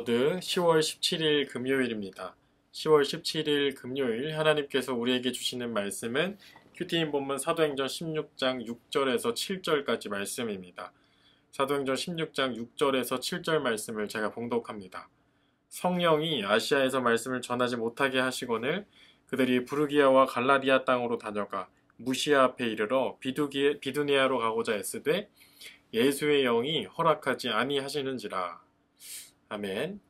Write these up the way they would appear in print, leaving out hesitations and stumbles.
워드 10월 17일 금요일입니다. 10월 17일 금요일 하나님께서 우리에게 주시는 말씀은 큐티인 본문 사도행전 16장 6절에서 7절까지 말씀입니다. 사도행전 16장 6절에서 7절 말씀을 제가 봉독합니다. 성령이 아시아에서 말씀을 전하지 못하게 하시거늘 그들이 부르기아와 갈라디아 땅으로 다녀가 무시아 앞에 이르러 비두니아로 가고자 애쓰되 예수의 영이 허락하지 아니하시는지라. 아멘.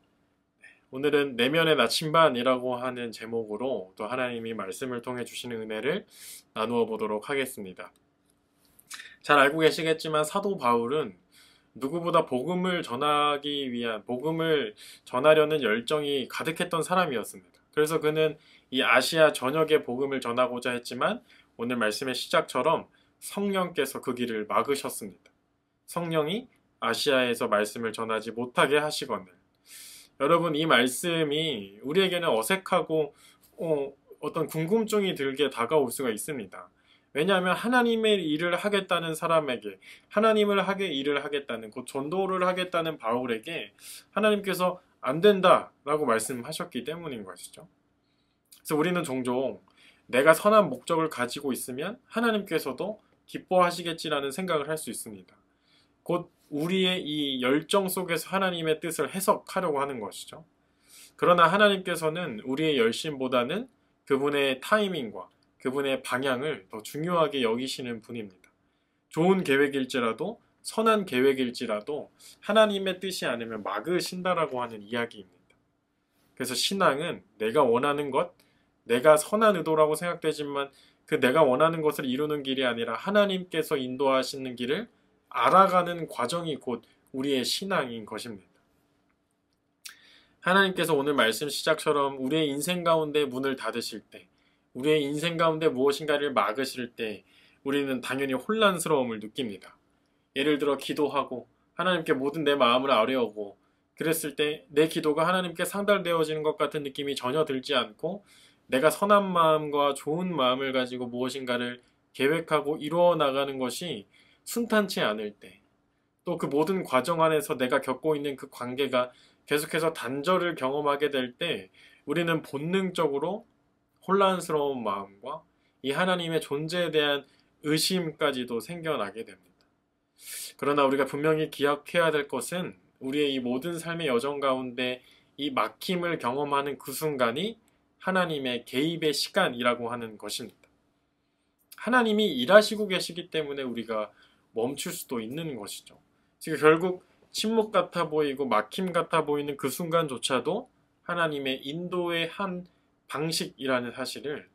오늘은 내면의 나침반이라고 하는 제목으로 또 하나님이 말씀을 통해 주시는 은혜를 나누어 보도록 하겠습니다. 잘 알고 계시겠지만 사도 바울은 누구보다 복음을 전하기 위한, 복음을 전하려는 열정이 가득했던 사람이었습니다. 그래서 그는 이 아시아 전역에 복음을 전하고자 했지만 오늘 말씀의 시작처럼 성령께서 그 길을 막으셨습니다. 성령이 아시아에서 말씀을 전하지 못하게 하시거늘. 여러분, 이 말씀이 우리에게는 어색하고 어떤 궁금증이 들게 다가올 수가 있습니다. 왜냐하면 하나님의 일을 하겠다는 사람에게, 하나님을 일을 하겠다는, 곧 전도를 하겠다는 바울에게 하나님께서 안 된다라고 말씀하셨기 때문인 것이죠. 그래서 우리는 종종 내가 선한 목적을 가지고 있으면 하나님께서도 기뻐하시겠지라는 생각을 할 수 있습니다. 곧 우리의 이 열정 속에서 하나님의 뜻을 해석하려고 하는 것이죠. 그러나 하나님께서는 우리의 열심보다는 그분의 타이밍과 그분의 방향을 더 중요하게 여기시는 분입니다. 좋은 계획일지라도 선한 계획일지라도 하나님의 뜻이 아니면 막으신다라고 하는 이야기입니다. 그래서 신앙은 내가 원하는 것, 내가 선한 의도라고 생각되지만 그 내가 원하는 것을 이루는 길이 아니라 하나님께서 인도하시는 길을 알아가는 과정이 곧 우리의 신앙인 것입니다. 하나님께서 오늘 말씀 시작처럼 우리의 인생 가운데 문을 닫으실 때, 우리의 인생 가운데 무엇인가를 막으실 때 우리는 당연히 혼란스러움을 느낍니다. 예를 들어 기도하고 하나님께 모든 내 마음을 아뢰오고 그랬을 때 내 기도가 하나님께 상달되어지는 것 같은 느낌이 전혀 들지 않고 내가 선한 마음과 좋은 마음을 가지고 무엇인가를 계획하고 이루어 나가는 것이 순탄치 않을 때, 또 그 모든 과정 안에서 내가 겪고 있는 그 관계가 계속해서 단절을 경험하게 될 때 우리는 본능적으로 혼란스러운 마음과 이 하나님의 존재에 대한 의심까지도 생겨나게 됩니다. 그러나 우리가 분명히 기억해야 될 것은 우리의 이 모든 삶의 여정 가운데 이 막힘을 경험하는 그 순간이 하나님의 개입의 시간이라고 하는 것입니다. 하나님이 일하시고 계시기 때문에 우리가 멈출 수도 있는 것이죠. 지금 결국 침묵 같아 보이고 막힘 같아 보이는 그 순간조차도 하나님의 인도의 한 방식이라는 사실을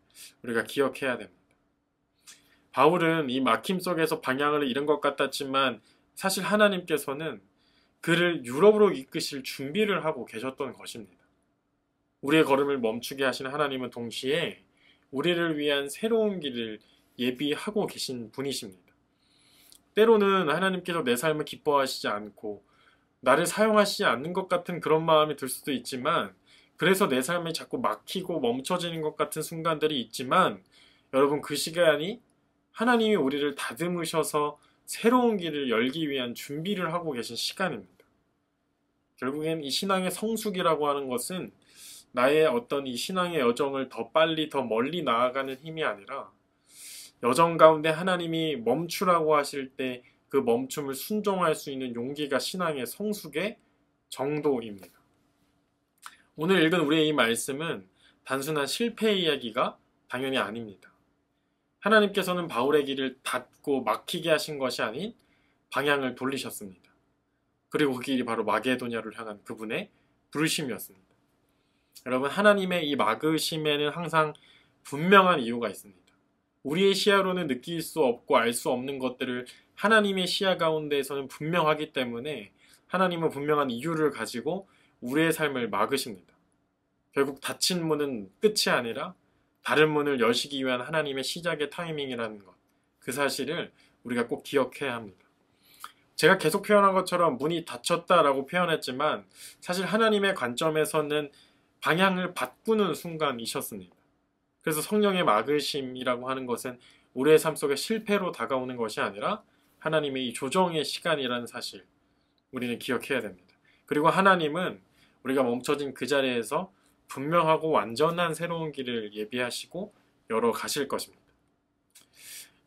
우리가 기억해야 됩니다. 바울은 이 막힘 속에서 방향을 잃은 것 같았지만 사실 하나님께서는 그를 유럽으로 이끄실 준비를 하고 계셨던 것입니다. 우리의 걸음을 멈추게 하신 하나님은 동시에 우리를 위한 새로운 길을 예비하고 계신 분이십니다. 때로는 하나님께서 내 삶을 기뻐하시지 않고 나를 사용하시지 않는 것 같은 그런 마음이 들 수도 있지만, 그래서 내 삶이 자꾸 막히고 멈춰지는 것 같은 순간들이 있지만, 여러분, 그 시간이 하나님이 우리를 다듬으셔서 새로운 길을 열기 위한 준비를 하고 계신 시간입니다. 결국엔 이 신앙의 성숙이라고 하는 것은 나의 어떤 이 신앙의 여정을 더 빨리 더 멀리 나아가는 힘이 아니라 여정 가운데 하나님이 멈추라고 하실 때 그 멈춤을 순종할 수 있는 용기가 신앙의 성숙의 정도입니다. 오늘 읽은 우리의 이 말씀은 단순한 실패 이야기가 당연히 아닙니다. 하나님께서는 바울의 길을 닫고 막히게 하신 것이 아닌 방향을 돌리셨습니다. 그리고 그 길이 바로 마게도냐를 향한 그분의 부르심이었습니다. 여러분, 하나님의 이 막으심에는 항상 분명한 이유가 있습니다. 우리의 시야로는 느낄 수 없고 알 수 없는 것들을 하나님의 시야 가운데에서는 분명하기 때문에 하나님은 분명한 이유를 가지고 우리의 삶을 막으십니다. 결국 닫힌 문은 끝이 아니라 다른 문을 여시기 위한 하나님의 시작의 타이밍이라는 것, 그 사실을 우리가 꼭 기억해야 합니다. 제가 계속 표현한 것처럼 문이 닫혔다라고 표현했지만 사실 하나님의 관점에서는 방향을 바꾸는 순간이셨습니다. 그래서 성령의 막으심이라고 하는 것은 우리의 삶 속에 실패로 다가오는 것이 아니라 하나님의 이 조정의 시간이라는 사실, 우리는 기억해야 됩니다. 그리고 하나님은 우리가 멈춰진 그 자리에서 분명하고 완전한 새로운 길을 예비하시고 열어 가실 것입니다.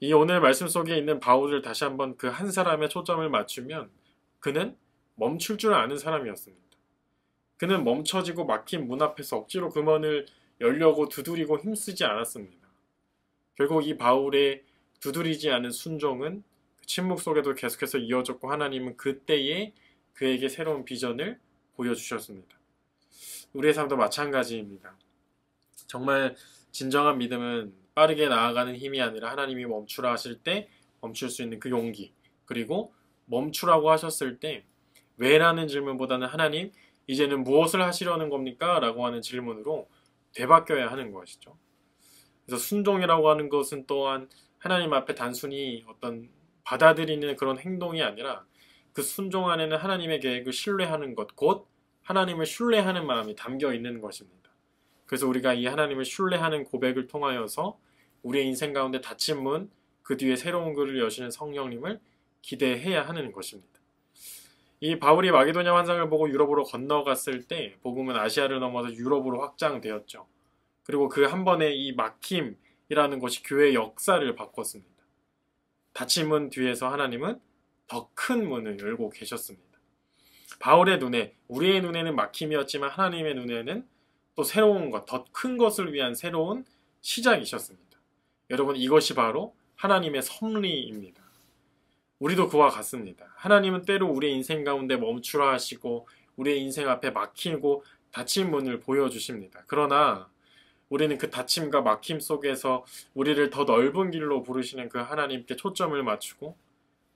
이 오늘 말씀 속에 있는 바울을 다시 한번 그 한 사람에 초점을 맞추면 그는 멈출 줄 아는 사람이었습니다. 그는 멈춰지고 막힌 문 앞에서 억지로 그 문을 열려고 두드리고 힘쓰지 않았습니다. 결국 이 바울의 두드리지 않은 순종은 침묵 속에도 계속해서 이어졌고 하나님은 그때에 그에게 새로운 비전을 보여주셨습니다. 우리의 삶도 마찬가지입니다. 정말 진정한 믿음은 빠르게 나아가는 힘이 아니라 하나님이 멈추라 하실 때 멈출 수 있는 그 용기, 그리고 멈추라고 하셨을 때 왜라는 질문보다는 하나님 이제는 무엇을 하시려는 겁니까? 라고 하는 질문으로 되바뀌어야 하는 것이죠. 그래서 순종이라고 하는 것은 또한 하나님 앞에 단순히 어떤 받아들이는 그런 행동이 아니라 그 순종 안에는 하나님의 계획을 신뢰하는 것, 곧 하나님을 신뢰하는 마음이 담겨 있는 것입니다. 그래서 우리가 이 하나님을 신뢰하는 고백을 통하여서 우리의 인생 가운데 닫힌 문, 그 뒤에 새로운 길을 여시는 성령님을 기대해야 하는 것입니다. 이 바울이 마게도냐 환상을 보고 유럽으로 건너갔을 때 복음은 아시아를 넘어서 유럽으로 확장되었죠. 그리고 그 한 번의 이 막힘이라는 것이 교회의 역사를 바꿨습니다. 닫힌 문 뒤에서 하나님은 더 큰 문을 열고 계셨습니다. 바울의 눈에, 우리의 눈에는 막힘이었지만 하나님의 눈에는 또 새로운 것, 더 큰 것을 위한 새로운 시작이셨습니다. 여러분, 이것이 바로 하나님의 섭리입니다. 우리도 그와 같습니다. 하나님은 때로 우리의 인생 가운데 멈추라 하시고 우리의 인생 앞에 막히고 닫힌 문을 보여주십니다. 그러나 우리는 그 닫힘과 막힘 속에서 우리를 더 넓은 길로 부르시는 그 하나님께 초점을 맞추고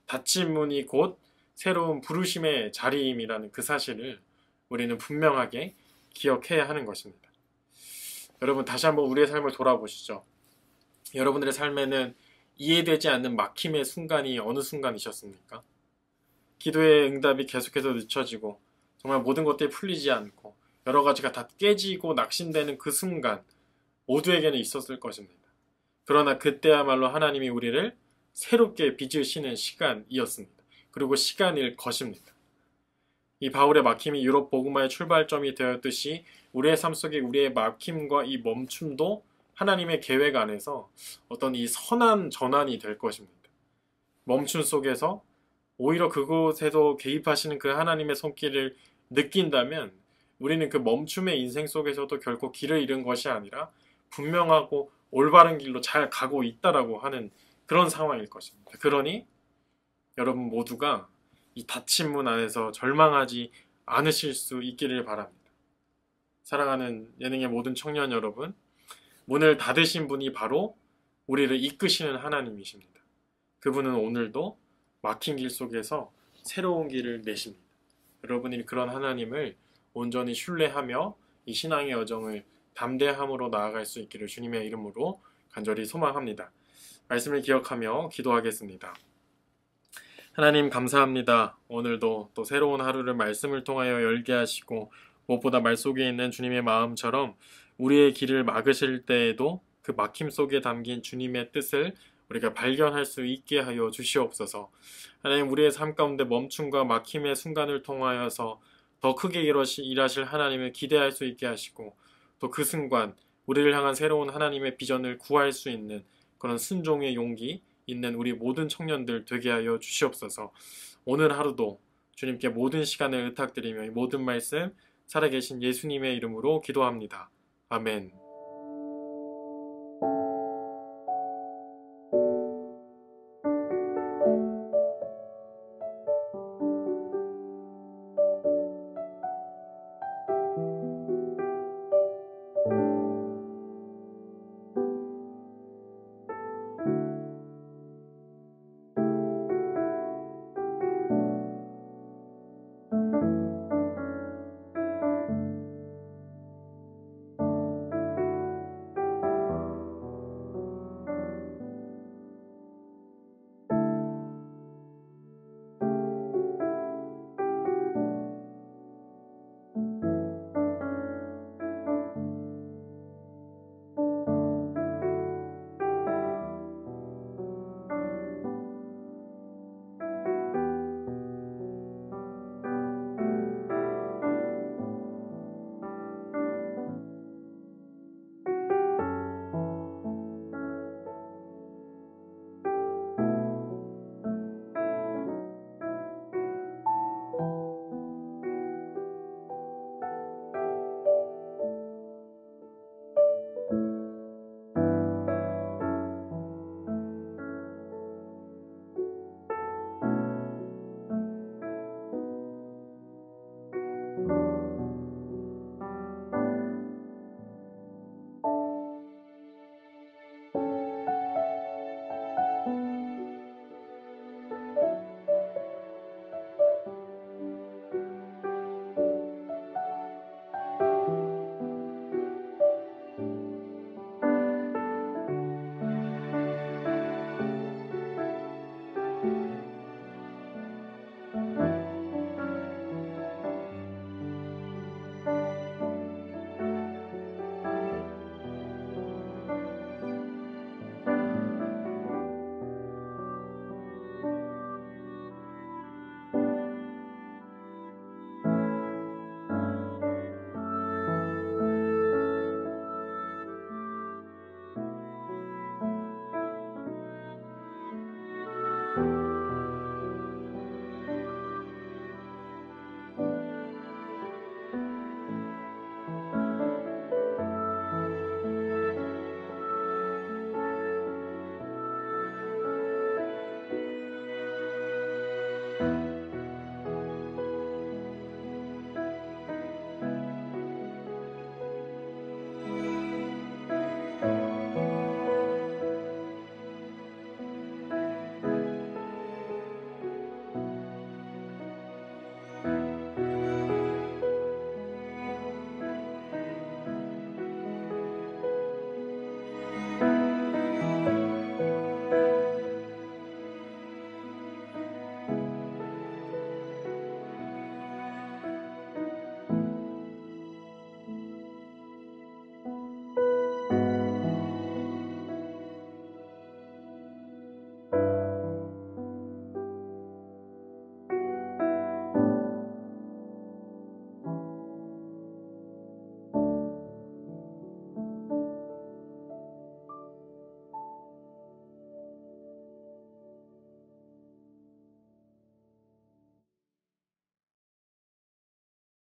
닫힌 문이 곧 새로운 부르심의 자리임이라는 그 사실을 우리는 분명하게 기억해야 하는 것입니다. 여러분, 다시 한번 우리의 삶을 돌아보시죠. 여러분들의 삶에는 이해되지 않는 막힘의 순간이 어느 순간이셨습니까? 기도의 응답이 계속해서 늦춰지고 정말 모든 것들이 풀리지 않고 여러 가지가 다 깨지고 낙심되는 그 순간 모두에게는 있었을 것입니다. 그러나 그때야말로 하나님이 우리를 새롭게 빚으시는 시간이었습니다. 그리고 시간일 것입니다. 이 바울의 막힘이 유럽 복음화의 출발점이 되었듯이 우리의 삶 속에 우리의 막힘과 이 멈춤도 하나님의 계획 안에서 어떤 이 선한 전환이 될 것입니다. 멈춤 속에서 오히려 그곳에도 개입하시는 그 하나님의 손길을 느낀다면 우리는 그 멈춤의 인생 속에서도 결코 길을 잃은 것이 아니라 분명하고 올바른 길로 잘 가고 있다라고 하는 그런 상황일 것입니다. 그러니 여러분 모두가 이 닫힌 문 안에서 절망하지 않으실 수 있기를 바랍니다. 사랑하는 예능의 모든 청년 여러분, 문을 닫으신 분이 바로 우리를 이끄시는 하나님이십니다. 그분은 오늘도 막힌 길 속에서 새로운 길을 내십니다. 여러분이 그런 하나님을 온전히 신뢰하며 이 신앙의 여정을 담대함으로 나아갈 수 있기를 주님의 이름으로 간절히 소망합니다. 말씀을 기억하며 기도하겠습니다. 하나님 감사합니다. 오늘도 또 새로운 하루를 말씀을 통하여 열게 하시고 무엇보다 말 속에 있는 주님의 마음처럼 우리의 길을 막으실 때에도 그 막힘 속에 담긴 주님의 뜻을 우리가 발견할 수 있게 하여 주시옵소서. 하나님, 우리의 삶 가운데 멈춤과 막힘의 순간을 통하여서 더 크게 일하실 하나님을 기대할 수 있게 하시고 또 그 순간 우리를 향한 새로운 하나님의 비전을 구할 수 있는 그런 순종의 용기 있는 우리 모든 청년들 되게 하여 주시옵소서. 오늘 하루도 주님께 모든 시간을 의탁드리며 이 모든 말씀 살아계신 예수님의 이름으로 기도합니다. 아멘.